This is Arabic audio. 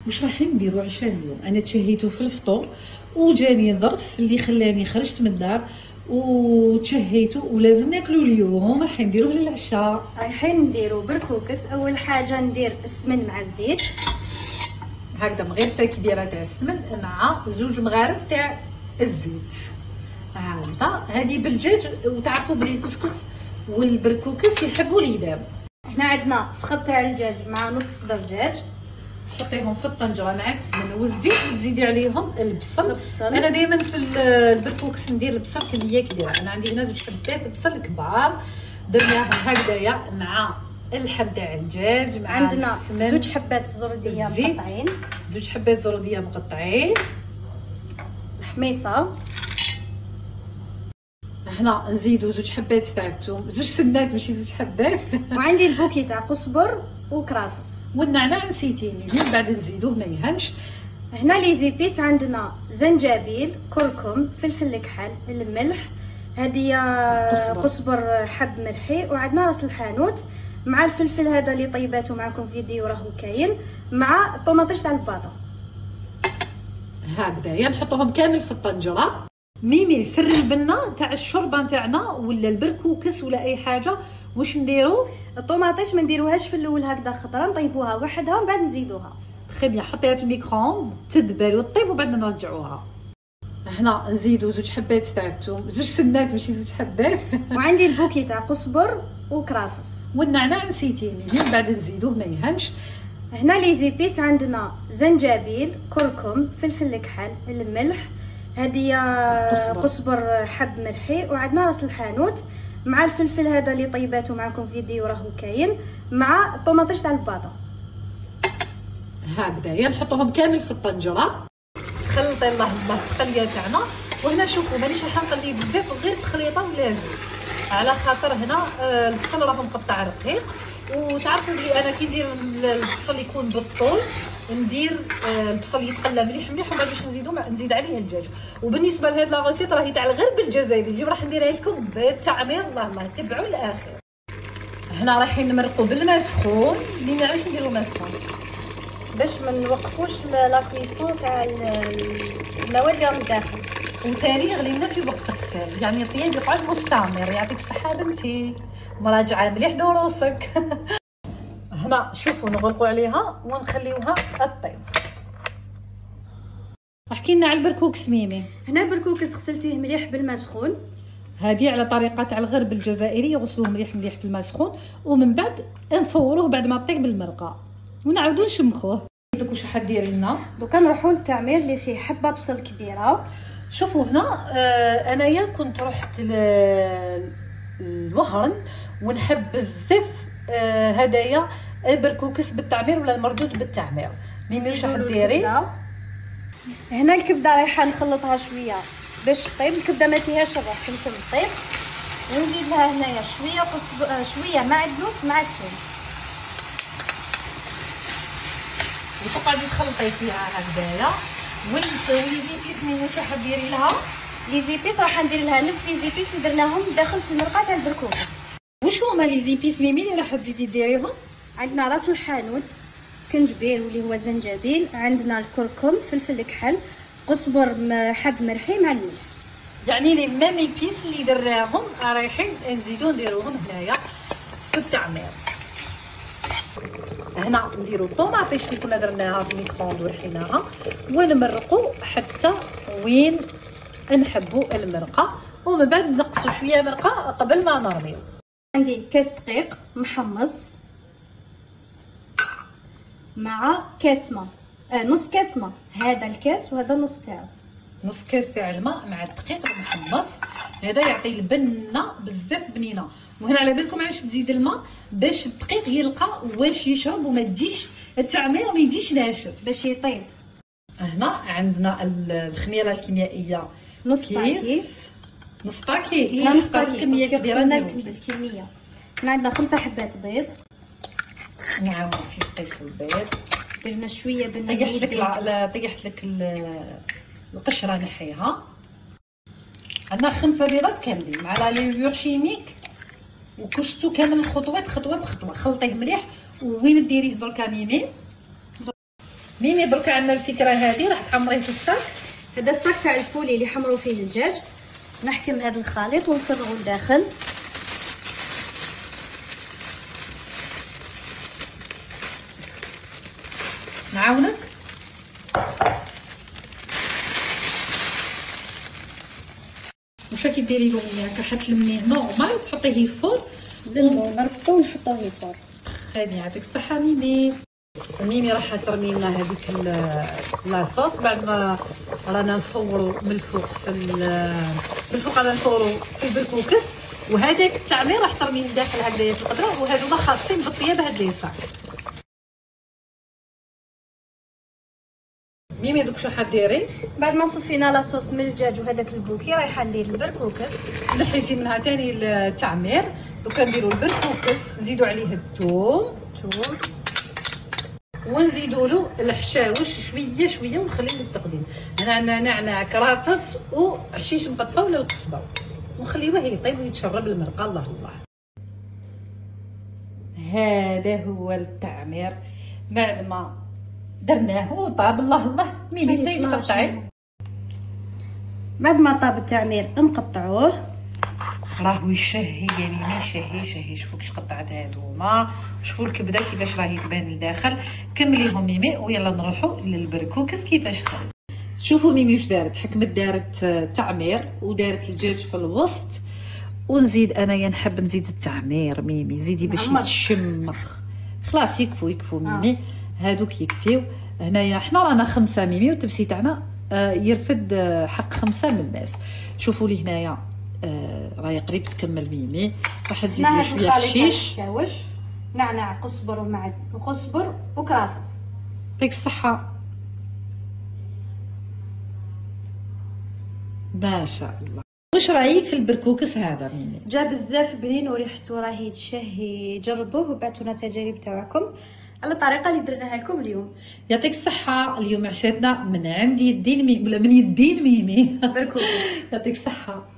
واش رايحين نديرو عشاء اليوم. انا تشهيتو في الفطور وجاني ظرف اللي خلاني خرجت من الدار وتشهيتو ولازم ناكلو اليوم. رايحين نديروه للعشاء. رايحين نديرو بركوكس. اول حاجه ندير السمن مع الزيت هكذا مغرفه كبيره تاع السمن مع 2 مغارف تاع الزيت. هكذا هذه بالدجاج. وتعرفوا بلي الكسكس والبركوكس يحبوا اليدام. هنا عندنا فخذ تاع الدجاج مع نص صدر دجاج. تحطيهم في الطنجره مع السمن والزيت وتزيدي عليهم البصل. انا دائما في البركوكس ندير البصل كميه كبيره. انا عندي هنا 2 حبات بصل كبار درناهم هكذايا مع اللحم تاع الدجاج مع عندنا السمن. 2 حبات زرديه مقطعين. 2 حبات زرديه مقطعين. حميصه. هنا نزيدو 2 حبات تاع الثوم. 2 سنات ماشي 2 حبات. وعندي البوكي تاع قزبر وكرافس. والنعناع نسيتيني من بعد نزيدوه ما يهمش. هنا لي زيبيس عندنا زنجبيل، كركم، فلفل الكحل، الملح، هذه قزبر حب مرحي، وعندنا راس الحانوت مع الفلفل هذا اللي طيباته معكم فيديو راهو كاين، مع الطوماطيش تاع الباطا. هكذايا نحطوهم كامل في الطنجره. ميمي سر البنه تاع الشوربه نتاعنا ولا البركوكس ولا اي حاجه واش نديرو؟ الطوماطيش ما نديروهاش في الاول هكذا خضره، نطيبوها وحدها ومن بعد نزيدوها. خي بيان حطيها في الميكرووند تدبل وطيب وبعد نرجعوها. هنا نزيدو 2 حبات تاع الثوم. 2 سنات ماشي 2 حبات. وعندي البوكي تاع قزبر وكرافس. والنعناع نسيتيني من بعد نزيدوه ما يهمش. هنا لي زيبيس عندنا زنجبيل، كركم، فلفل الكحل، الملح، هذه قزبر حب مرحي، وعندنا راس الحانوت مع الفلفل هذا اللي طيباته معكم فيديو راهو كاين، مع الطوماطيش تاع الباطا. هكذايا نحطوهم كامل في الطنجره. خلطي الله التقليه تاعنا. وهنا شوفوا مانيش راح نقلي بزاف غير تخليطه ولا زيت على خاطر هنا البصل راه مقطع رقيق. وتعرفوا بلي انا كي ندير البصل يكون بالطول ندير البصل يتقلى مليح مليح ومن بعد باش نزيد عليه الدجاج. وبالنسبه لهاد لا ريسيت راهي تاع الغرب الجزائري اليوم راح نديرها لكم بالتعمير. الله تبعوا الاخر. هنا رايحين نمرقوا بالماء سخون. لينا علاش نديروا ماء سخون؟ باش ما نوقفوش لا كويسون تاع المواد اللي راهم داخل، وثاني غلينا في وقت الغسال يعني الطياب يقعد مستمر. يعطيك الصحه بنتي، مراجعه مليح دروسك. هنا شوفوا نغلقوا عليها ونخليوها تطيب. احكي لنا على البركوكس ميمي. هنا بركوكس غسلتيه مليح بالماء سخون. هذه على طريقه تاع الغرب الجزائري يغسلوه مليح مليح في الماء سخون ومن بعد نفوروه بعد ما طيب المرقه ونعاودو نشمخوه. دوك واش حديري لنا؟ دوكا نروحوا للتعمير اللي فيه حبه بصل كبيره. شوفوا هنا انايا كنت رحت الوهرن ونحب بزاف هدايا البركوكس بالتعمير ولا المردود بالتعمير. ميمي واش حديري؟ هنا الكبده رايحه نخلطها شويه باش طيب. الكبده ما فيهاش الروح فهمتم طيب. ونزيد لها هنايا شويه معدنوس مع الثوم وتقعدي تخلطي فيها هكذايا. والزيبيس ميمي واش حديري لها؟ لي زيبيس راح ندير لها نفس لي زيبيس اللي درناهم داخل في المرقه تاع البركوكس. واش هما لي زيبيس ميمي اللي راح تزيدي ديريهم؟ عندنا راس الحانوت، سكنجبير واللي هو زنجبيل، عندنا الكركم، فلفل الكحل، قزبر حب مرحي مع الملح. يعني لي ميم ايبيس اللي درناهم رايحين نزيدو نديروهم هنايا في التعمير. هنا نديرو الطوماطيش اللي كنا درناها في الميكرووند ورحيناها ونمرقوا حتى وين نحبوا المرقه ومن بعد نقصوا شويه مرقه قبل ما نرميو. عندي كاس دقيق محمص مع كاس ماء، نص كاس ماء. هذا الكاس وهذا النص تاعو. نص كاس تاع الماء مع الدقيق المحمص. هذا يعطي البنه بزاف بنينه. وهنا على بالكم علاش تزيد الماء؟ باش الدقيق يلقى واش يشرب وما تجيش التعمير ما يجيش ناشف باش يطيب. هنا عندنا الخميره الكيميائيه نص باكي. نص باكي. لا نص باكي كميه كبيره. الكميه. هنا عندنا 5 حبات بيض. نعاود في قيس البيض. درنا شويه طيحت لك القشره نحيها. عندنا 5 بيضات كاملين مع لا ليفور شيميك وكشتو كامل الخطوات خطوه بخطوه. خلطيه مليح. وين ديريه دركا ميمي؟ ميمي دركا عندنا الفكره هذه راح تعمريه في الصاك. هذا الصاك تاع البولي اللي حمروا فيه الدجاج، نحكم هذا الخليط ونصرغه لداخل. نعاونك. واش راكي ديري له ميمي؟ هكا حتلميه نورمال وتحطيه في الفور نربطو ونحطوه في الفور. خير يعطيك الصحه ميمي. ميمي راح ترمي لنا هذيك لاصوص بعد ما رانا نفوروا من الفوق من الفوق رانا نفوروا في البركوكس، وهذاك التعمير راح ترميه لداخل هكذايا في القدره، وهذوما خاصين بالطياب هاد لي صاك. ميمي دوك شنو حديري؟ بعد ما صفينا لاصوص من الدجاج وهذاك البوكي رايحه ندير البركوكس. نحيتي منها تاني التعمير. دوكا نديروا البركوكس، نزيدوا عليه الثوم ونزيدوا له الحشاوش شويه شويه ونخليه للتقديم. هنا عندنا نعناع كرافس وحشيش مقطفه ولا القصبه، ونخليوه يطيب ويتشرب المرقه. الله الله. هذا هو التعمير بعد ما درناه وطاب. الله الله. ميمي بداي تقطعي. بعد ما طاب التعمير نقطعوه. راهو يشهي يا ميمي، شهي. شوفوا كيش قطعت هادوما، شوفوا الكبده كيفاش راهي تبان لداخل. كمليهم ميمي ويلا نروحوا للبركوكس كيفاش خرج. شوفوا ميمي واش دارت. حكمت دارت تعمير ودارت الدجاج في الوسط، ونزيد انايا نحب نزيد التعمير. ميمي زيدي باش يتشمخ. خلاص يكفوا ميمي. هادوك يكفيو. هنايا حنا رانا 5 ميمي، والتبسي تاعنا يرفد حق 5 من الناس. شوفوا لي هنايا راهي قريب تكمل ميمي. راح تزيد شويه حشيش، نعناع، قزبر وكرافس. يعطيك الصحه. ما شاء الله. واش رايك في البركوكس هذا ميمي؟ جا بزاف بنين وريحته راهي تشهي. جربوه وبعثونا التجارب تاعكم على الطريقه اللي درناها لكم اليوم. يعطيك الصحه. اليوم عشاتنا من عند يدين ميمي ولا من يدين ميمي. بركوكس. يعطيك الصحه.